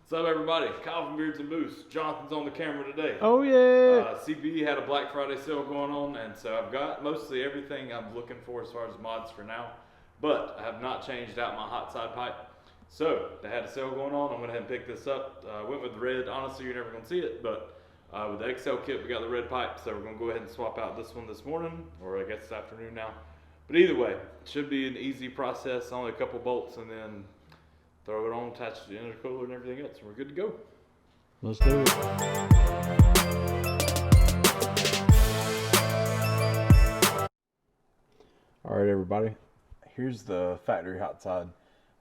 What's up, everybody? Kyle from Beards and Boosts. Jonathan's on the camera today. Oh yeah. CPE had a Black Friday sale going on, and so I've got mostly everything I'm looking for as far as mods for now, but I have not changed out my hot side pipe. So they had a sale going on. I'm gonna head and pick this up. Went with the red. Honestly, you're never gonna see it, but with the XL kit, we got the red pipe, so we're gonna go ahead and swap out this one this morning, or I guess this afternoon now. But either way, it should be an easy process. Only a couple bolts, and then throw it on, attach to the intercooler and everything else, and we're good to go. Let's do it. All right, everybody. Here's the factory hot side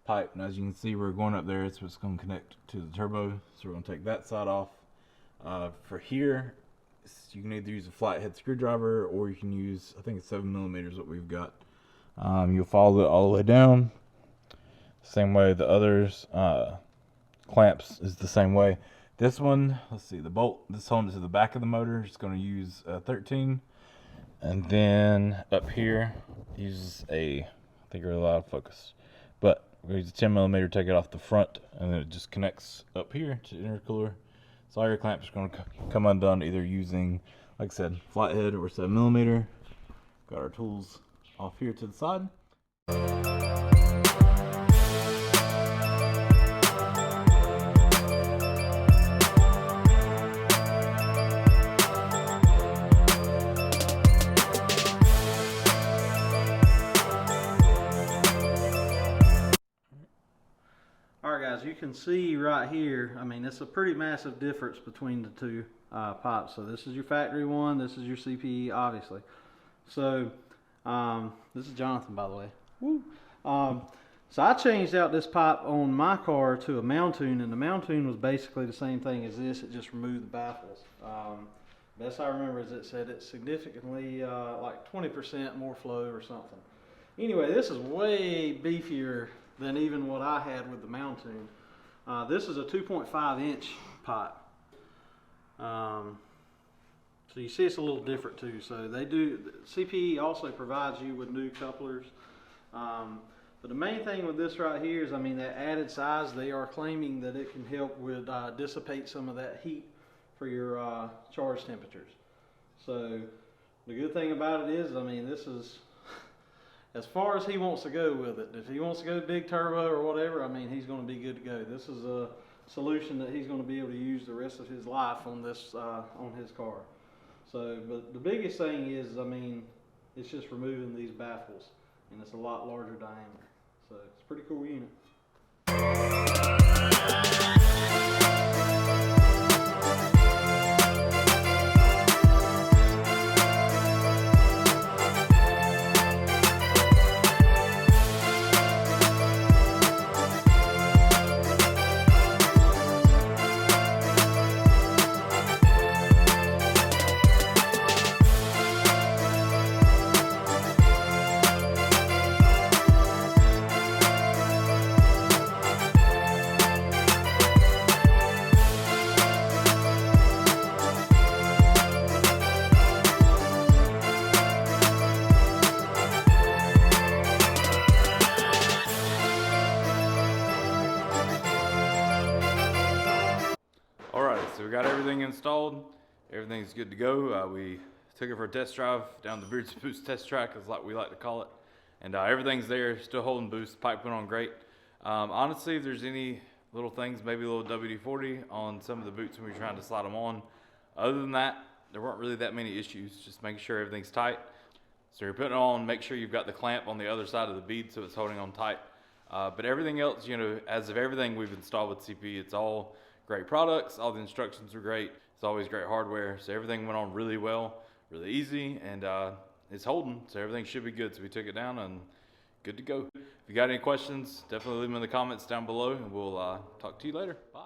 pipe, and as you can see, we're going up there. It's what's going to connect to the turbo. So we're going to take that side off. For here, you can either use a flathead screwdriver, or you can use, I think it's 7mm what we've got. You'll follow it all the way down. Same way the others, clamps is the same way. This one, let's see, the bolt, this holding to the back of the motor is going to use 13. And then up here, uses a, I think really loud focus. But we're going to use a 10mm, take it off the front, and then it just connects up here to the intercooler. So all your clamps are going to come undone either using, like I said, flathead or 7mm. Got our tools off here to the side. Alright guys, you can see right here, I mean it's a pretty massive difference between the two pipes. So this is your factory one, this is your CPE obviously. So this is Jonathan, by the way. Woo. So I changed out this pipe on my car to a Mountoon, and the Mountoon was basically the same thing as this, it just removed the baffles. Best I remember is it said it's significantly like 20% more flow or something. Anyway, this is way beefier than even what I had with the Mountoon. This is a 2.5 inch pipe. So you see it's a little different too. So they do, CPE also provides you with new couplers. But the main thing with this right here is, I mean, that added size, they are claiming that it can help with dissipate some of that heat for your charge temperatures. So the good thing about it is, I mean, this is as far as he wants to go with it. If he wants to go big turbo or whatever, I mean, he's going to be good to go. This is a solution that he's going to be able to use the rest of his life on this on his car. So, but the biggest thing is, I mean, it's just removing these baffles, and it's a lot larger diameter. So it's a pretty cool unit. Alright, so we got everything installed. Everything's good to go. We took it for a test drive down the Beards and Boosts test track, is like we like to call it. And everything's there, still holding boost. Pipe went on great. Honestly, if there's any little things, maybe a little WD-40 on some of the boots when we were trying to slide them on. Other than that, there weren't really that many issues. Just making sure everything's tight. So you're putting it on, make sure you've got the clamp on the other side of the bead so it's holding on tight. But everything else, you know, as of everything we've installed with CP, it's all great products. All the instructions were great. It's always great hardware. So everything went on really well, really easy, and it's holding. So everything should be good. So we took it down and good to go. If you got any questions, definitely leave them in the comments down below, and we'll talk to you later. Bye.